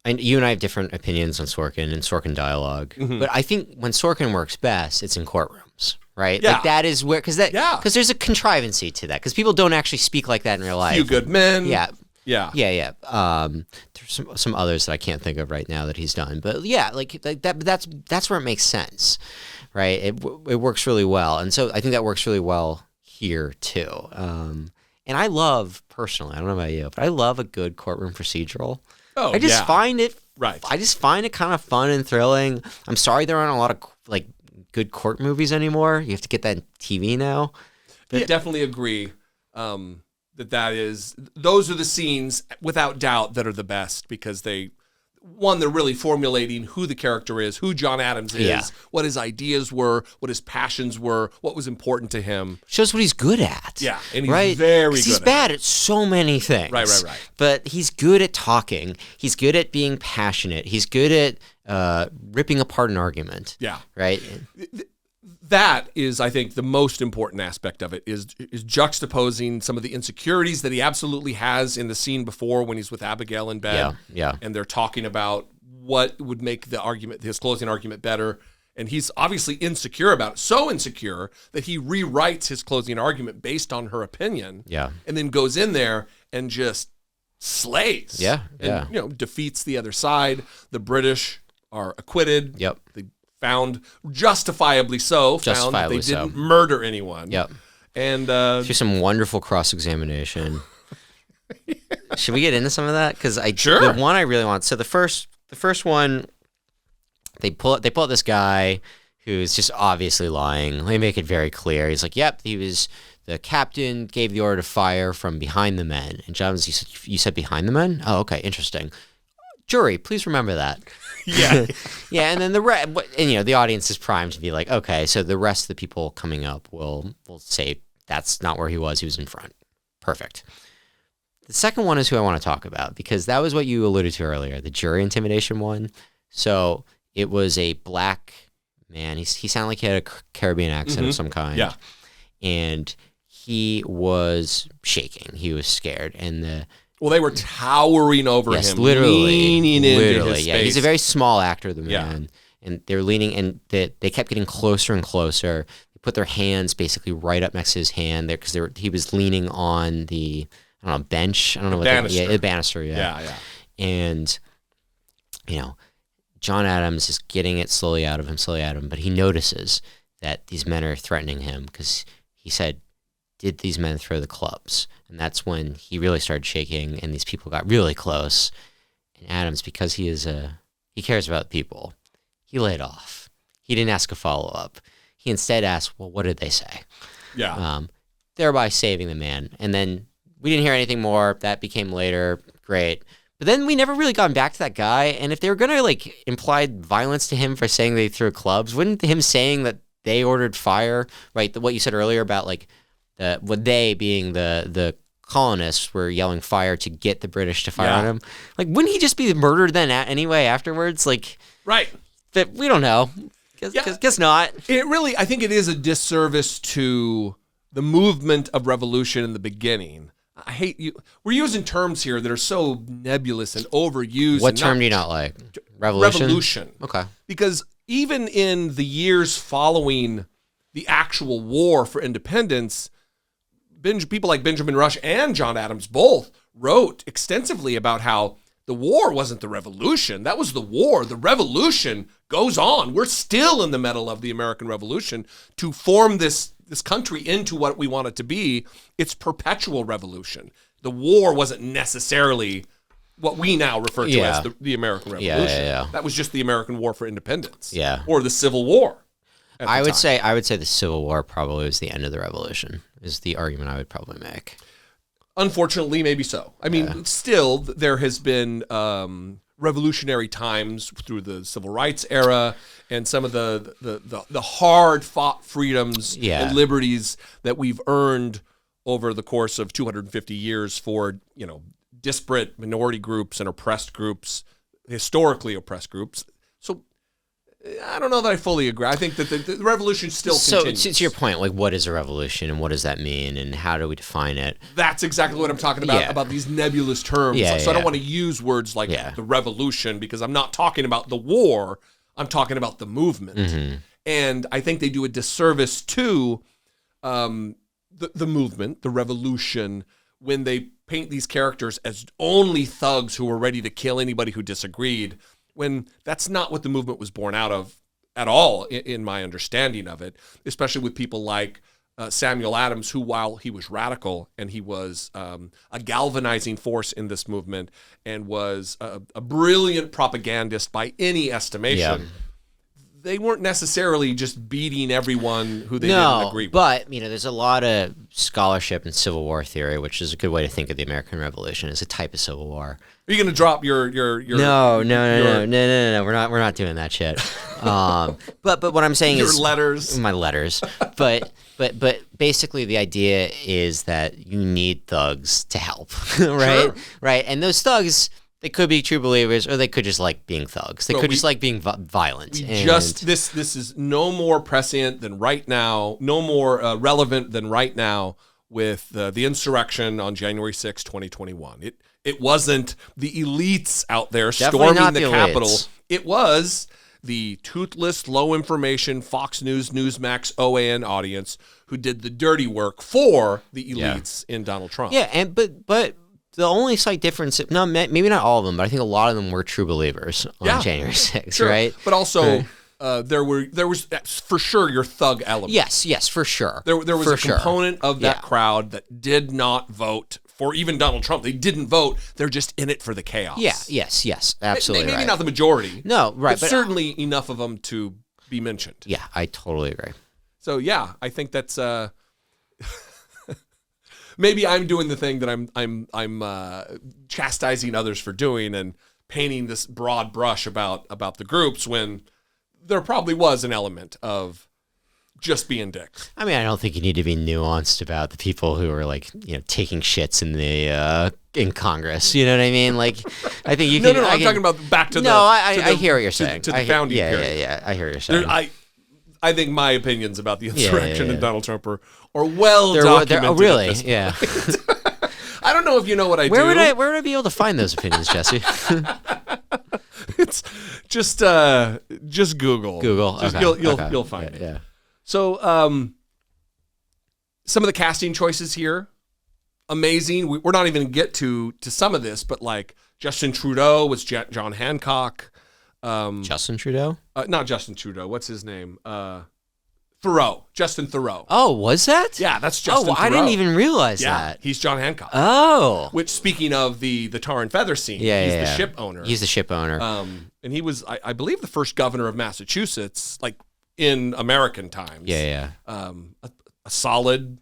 you and I have different opinions on Sorkin and Sorkin dialogue, but I think when Sorkin works best, it's in courtroms. Right? Yeah. Like that is where, because there's a contrivancy to that, because people don't actually speak like that in real life. Few Good Men. Yeah. Yeah. There's some others that I can't think of right now that he's done, but that's where it makes sense, right? It works really well, and so I think that works really well here too. And I love, personally, I don't know about you, but I love a good courtroom procedural. Oh, I just find it right. I just find it kind of fun and thrilling. I'm sorry there aren't a lot of good court movies anymore. You have to get that in TV now. But definitely agree those are the scenes without doubt that are the best, because they're really formulating who the character is, who John Adams is, what his ideas were, what his passions were, what was important to him. Shows what he's good at. Yeah, and he's very good. He's bad at so many things. Right. But he's good at talking. He's good at being passionate. He's good at ripping apart an argument. Yeah. Right? That is, I think, the most important aspect of it is juxtaposing some of the insecurities that he absolutely has in the scene before when he's with Abigail in bed. Yeah. And they're talking about what would make his closing argument better. And he's obviously insecure about it. So insecure that he rewrites his closing argument based on her opinion. Yeah. And then goes in there and just slays. Yeah. And, defeats the other side. The British are acquitted. Yep. The found justifiably found that they didn't murder anyone. Yep. And through some wonderful cross-examination. Should we get into some of that? Because Sure. The one I really want. So the first one, they pull out this guy who's just obviously lying. They make it very clear. He's like, "Yep, he was the captain. Gave the order to fire from behind the men." And John's, you said behind the men? Oh, okay, interesting. Jury, please remember that. Yeah. Yeah, and then the audience is primed to be like, okay, so the rest of the people coming up will say that's not where he was in front. Perfect. The second one is who I want to talk about, because that was what you alluded to earlier, the jury intimidation one. So it was a black man. He sounded like he had a Caribbean accent of some kind. Yeah. And he was shaking. He was scared. And they were towering over him, leaning into his yeah. face. He's a very small actor, the man. Yeah. And they're leaning, and they kept getting closer and closer. They put their hands basically right up next to his hand there, because he was leaning on the, I don't know, bench. I don't know what banister. The banister, yeah. Yeah. And, John Adams is getting it slowly out of him, but he notices that these men are threatening him, because he said, "Did these men throw the clubs?" And that's when he really started shaking, and these people got really close. And Adams, because he cares about people, he laid off. He didn't ask a follow-up. He instead asked, well, what did they say? Yeah. Thereby saving the man. And then we didn't hear anything more. That became later. Great. But then we never really gone back to that guy. And if they were going to imply violence to him for saying they threw clubs, wouldn't him saying that they ordered fire, right? What you said earlier about what they being the colonists were yelling fire to get the British to fire on him. Wouldn't he just be murdered then anyway afterwards? Right. But we don't know. Guess not. I think it is a disservice to the movement of revolution in the beginning. I hate you. We're using terms here that are so nebulous and overused. What term do you not like? Revolution? Revolution. Okay. Because even in the years following the actual war for independence, people like Benjamin Rush and John Adams both wrote extensively about how the war wasn't the revolution. That was the war. The revolution goes on. We're still in the middle of the American Revolution to form this country into what we want it to be. It's perpetual revolution. The war wasn't necessarily what we now refer to as the American Revolution. Yeah. That was just the American War for Independence. Yeah. Or the Civil War. I would say the Civil War probably was the end of the Revolution, is the argument I would probably make. Unfortunately, maybe so. I mean, still, there has been revolutionary times through the civil rights era and some of the hard-fought freedoms and liberties that we've earned over the course of 250 years for, disparate minority groups and oppressed groups, historically oppressed groups. So I don't know that I fully agree. I think that the revolution still continues. So to your point, what is a revolution and what does that mean and how do we define it? That's exactly what I'm talking about these nebulous terms. So I don't want to use words like the revolution, because I'm not talking about the war. I'm talking about the movement. Mm-hmm. And I think they do a disservice to the movement, the revolution, when they paint these characters as only thugs who were ready to kill anybody who disagreed, when that's not what the movement was born out of at all, in my understanding of it, especially with people like Samuel Adams, who, while he was radical and he was a galvanizing force in this movement and was a brilliant propagandist by any estimation, they weren't necessarily just beating everyone who they didn't agree with. But, there's a lot of scholarship in Civil War theory, which is a good way to think of the American Revolution as a type of Civil War. Are you going to drop your No. We're not doing that shit. But what I'm saying is letters, my letters. But basically the idea is that you need thugs to help, right? Sure. Right, and those thugs, they could be true believers, or they could just like being thugs. They could just like being violent. This is no more prescient than right now, no more relevant than right now with the insurrection on January 6, 2021. It wasn't the elites out there storming the Capitol. It was the toothless, low information Fox News, Newsmax, OAN audience who did the dirty work for the elites in Donald Trump. Yeah, and but the only slight difference, maybe not all of them, but I think a lot of them were true believers on January 6th, right? But also, there was for sure your thug element. Yes, for sure. There was a component of that crowd that did not vote for even Donald Trump. They didn't vote. They're just in it for the chaos. Yeah, yes, absolutely. Maybe not the majority. No, right, but certainly enough of them to be mentioned. Yeah, I totally agree. So yeah, I think that's maybe I'm doing the thing that I'm chastising others for doing and painting this broad brush about the groups when there probably was an element of just being dicks. I mean, I don't think you need to be nuanced about the people who are like, taking shits in the in Congress. You know what I mean? Like, I think you can. No. I'm talking about back to the. I hear what you're saying. To the founding period. Yeah. I hear what you're saying. I think my opinions about the insurrection and Donald Trump are well documented. Oh, really? Yeah. I don't know if you know what I do. Where would I be able to find those opinions, Jesse? It's just Google. You'll find it. Yeah. So some of the casting choices here, amazing. We're not even going to get to some of this, but like Justin Trudeau was John Hancock. Justin Trudeau? Not Justin Trudeau. What's his name? Theroux. Justin Theroux. Oh, was that? Yeah, that's Justin Theroux. I didn't even realize that. He's John Hancock. Oh. Which, speaking of the tar and feather scene, he's the ship owner. He's the ship owner. And he was, I believe, the first governor of Massachusetts, like in American times. Yeah. A solid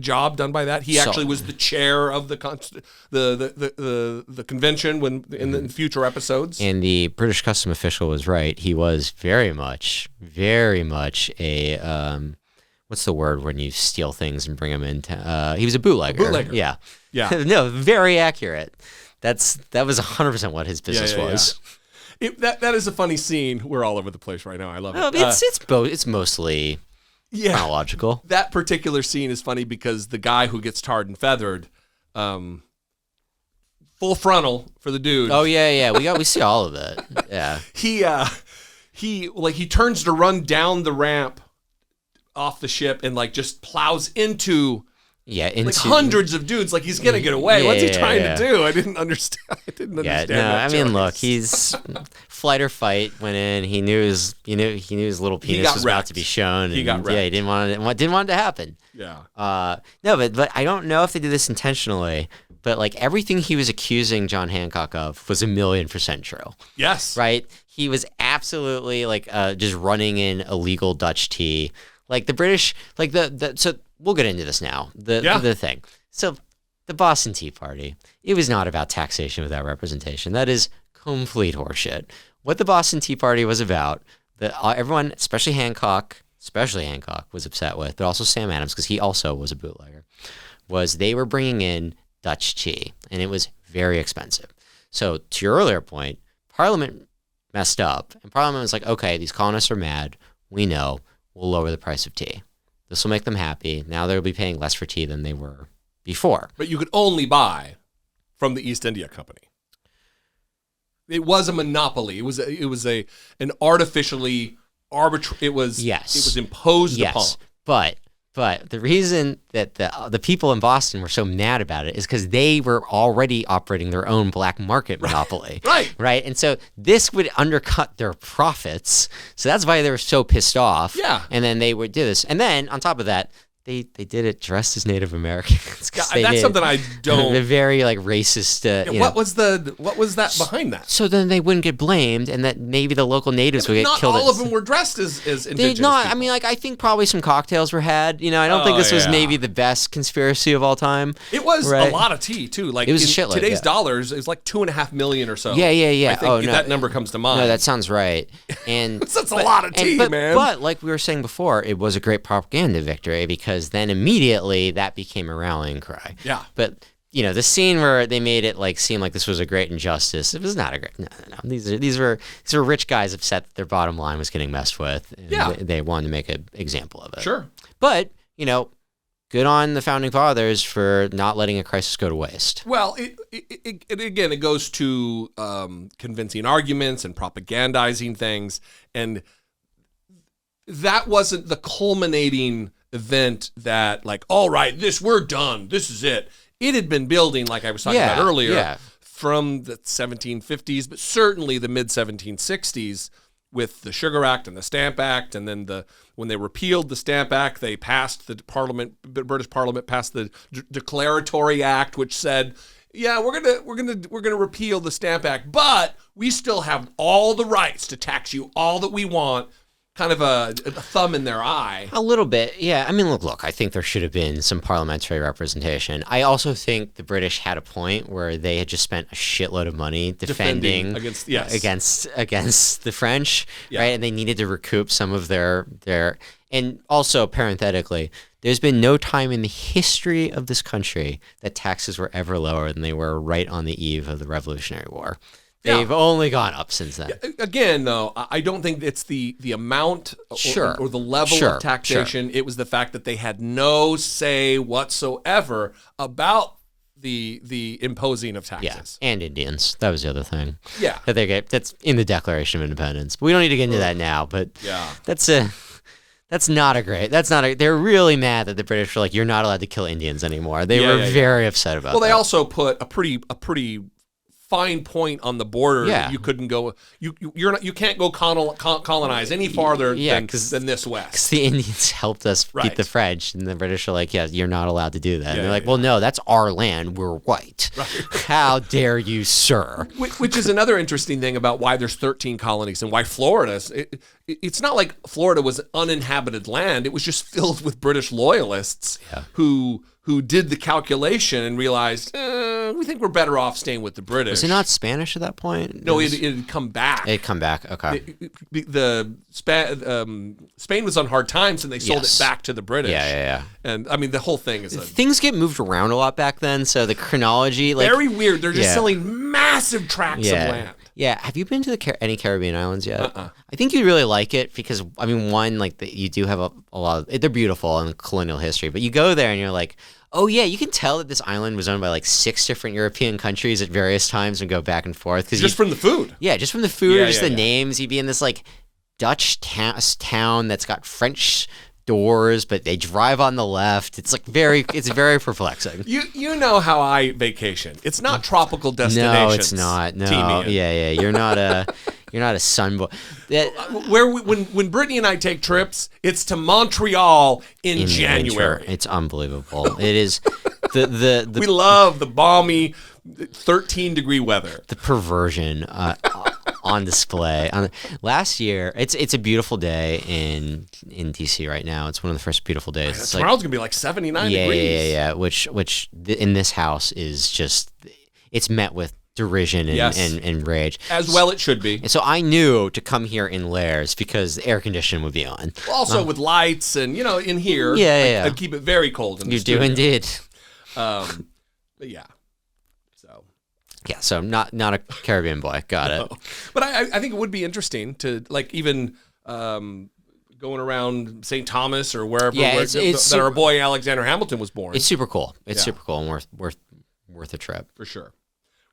job done by that. He actually was the chair of the convention when in the future episodes. And the British custom official was right. He was very much a what's the word when you steal things and bring them into? He was a bootlegger. Yeah. No, very accurate. That was 100% what his business was. That is a funny scene. We're all over the place right now. I love it. It's mostly chronological. That particular scene is funny because the guy who gets tarred and feathered, full frontal for the dude. Oh yeah. We see all of it. Yeah. He turns to run down the ramp off the ship and like just plows into like hundreds of dudes. Like he's gonna get away. What's he trying to do? I didn't understand. I mean, look, he's flight or fight went in. He knew his little penis was about to be shown. He got wrecked. Yeah, he didn't want it to happen. Yeah. No, but I don't know if they did this intentionally. But like everything he was accusing John Hancock of was 1,000,000% true. Yes. Right. He was absolutely like just running in illegal Dutch tea. Like the British, like so we'll get into this now. The thing. So the Boston Tea Party, it was not about taxation without representation. That is complete horseshit. What the Boston Tea Party was about, that everyone, especially Hancock, was upset with, but also Sam Adams, because he also was a bootlegger, was they were bringing in Dutch tea, and it was very expensive. So to your earlier point, Parliament messed up, and Parliament was like, okay, these colonists are mad. We know. We'll lower the price of tea. This will make them happy. Now they'll be paying less for tea than they were before. But you could only buy from the East India Company. It was a monopoly. It was an artificially arbitrary. It was imposed upon. But the reason that the people in Boston were so mad about it is because they were already operating their own black market monopoly. Right. And so this would undercut their profits. So that's why they were so pissed off. Yeah. And then they would do this. And then on top of that, they did it dressed as Native Americans. That's something I don't. They're very like racist. What was that behind that? So then they wouldn't get blamed, and that maybe the local natives would get killed. Not all of them were dressed as indigenous people. I mean, like I think probably some cocktails were had. I don't think this was maybe the best conspiracy of all time. It was a lot of tea too. Like it was a shitload. Today's dollars is like $2.5 million or so. Yeah. I think that number comes to mind. No, that sounds right. And that's a lot of tea, man. But like we were saying before, it was a great propaganda victory because then immediately that became a rallying cry. Yeah. But the scene where they made it like seem like this was a great injustice, it was not a great. No. These were rich guys upset that their bottom line was getting messed with. And they wanted to make an example of it. Sure. But good on the founding fathers for not letting a crisis go to waste. Well, it goes to convincing arguments and propagandizing things, and that wasn't the culminating event that like, all right, we're done. This is it. It had been building, like I was talking about earlier, from the 1750s, but certainly the mid 1760s, with the Sugar Act and the Stamp Act, and then when they repealed the Stamp Act, the British Parliament passed the Declaratory Act, which said, yeah, we're gonna repeal the Stamp Act, but we still have all the rights to tax you all that we want. Kind of a thumb in their eye. A little bit, yeah. I mean, look, I think there should have been some parliamentary representation. I also think the British had a point where they had just spent a shitload of money defending against the French, right? And they needed to recoup some of their. And also, parenthetically, there's been no time in the history of this country that taxes were ever lower than they were right on the eve of the Revolutionary War. They've only gone up since then. Again, though, I don't think it's the amount or the level of taxation. It was the fact that they had no say whatsoever about the imposing of taxes. Yeah, and Indians. That was the other thing. Yeah. That's in the Declaration of Independence. But we don't need to get into that now, but they're really mad that the British were like, you're not allowed to kill Indians anymore. They were very upset about that. Well, they also put a pretty fine point on the border. That you couldn't go. You can't go colonize any farther than this west. Because the Indians helped us beat the French, and the British are like, yeah, you're not allowed to do that. And they're like, well, no, that's our land. We're white. Right. How dare you, sir? Which is another interesting thing about why there's 13 colonies and why Florida. It's not like Florida was uninhabited land. It was just filled with British loyalists who did the calculation and realized, we think we're better off staying with the British. Was it not Spanish at that point? No, it had come back. It had come back, okay. Spain was on hard times, and they sold it back to the British. Yeah. And, I mean, the whole thing is... Things get moved around a lot back then, so the chronology... Very weird. They're just selling massive tracts of land. Yeah, have you been to any Caribbean islands yet? I think you'd really like it because, I mean, one, like, you do have a lot of... They're beautiful in colonial history, but you go there and you're like, oh, yeah, you can tell that this island was owned by, like, 6 different European countries at various times and go back and forth. Just from the food? Yeah, just from the food, the names. You'd be in this, like, Dutch town that's got French doors, but they drive on the left. It's like it's very perplexing. You know how I vacation. It's not tropical destinations. No, it's not. No, yeah. You're not a sunboy. When Brittany and I take trips, it's to Montreal in January. Winter. It's unbelievable. It is the we love the balmy 13-degree weather. The perversion on display. Last year, it's a beautiful day in DC right now. It's one of the first beautiful days. Tomorrow's gonna be like 79 degrees. Yeah. Which in this house is just, it's met with derision and rage. As well it should be. And so I knew to come here in layers because the air conditioning would be on. Also with lights and, in here. I'd keep it very cold in the studio. You do indeed. But yeah. Yeah, so not a Caribbean boy. Got it. No. But I think it would be interesting to, like, even going around St. Thomas or wherever that our boy Alexander Hamilton was born. It's super cool. It's super cool and worth a trip. For sure.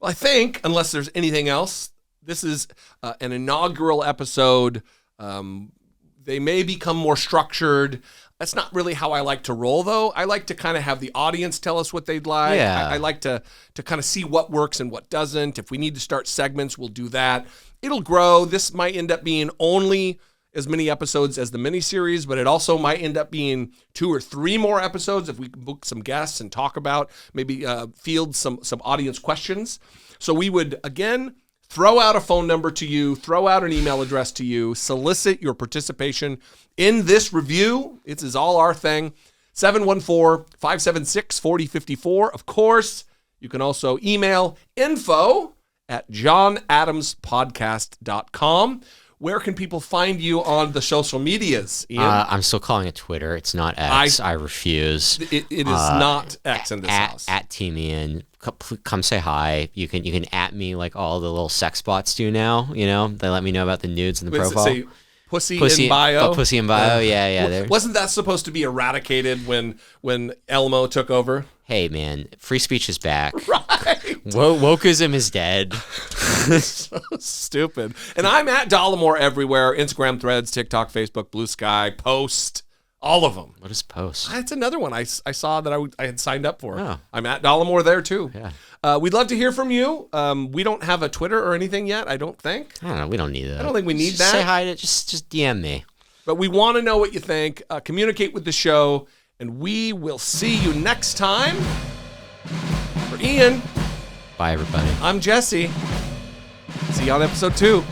Well, I think, unless there's anything else, this is an inaugural episode. They may become more structured. That's not really how I like to roll, though. I like to kind of have the audience tell us what they'd like. Yeah. I like to kind of see what works and what doesn't. If we need to start segments, we'll do that. It'll grow. This might end up being only as many episodes as the miniseries, but it also might end up being 2 or 3 more episodes if we can book some guests and talk about, maybe field some audience questions. So we would, again, throw out a phone number to you, throw out an email address to you, solicit your participation in this review. It is all our thing. 714-576-4054. Of course, you can also email info@johnadamspodcast.com. Where can people find you on the social medias, Ian? I'm still calling it Twitter. It's not X. I refuse. It is not X in this house. At Team Ian. Come say hi. You can at me like all the little sex bots do now. They let me know about the nudes in the profile. Say pussy in bio. Pussy in bio. Yeah. Wasn't that supposed to be eradicated when Elmo took over? Hey man, free speech is back. Right. Wokeism is dead. So stupid. And I'm at Dollemore everywhere: Instagram, Threads, TikTok, Facebook, Blue Sky, Post, All of them. What is Post? That's another one I saw that I had signed up for. Oh. I'm at Dollemore there too. Yeah. We'd love to hear from you. We don't have a Twitter or anything yet, I don't think. I don't know. We don't need that. I don't think we need just that. Say hi to just DM me. But we want to know what you think. Communicate with the show, and we will see you next time. For Ian. Bye, everybody. I'm Jesse. See you on episode 2.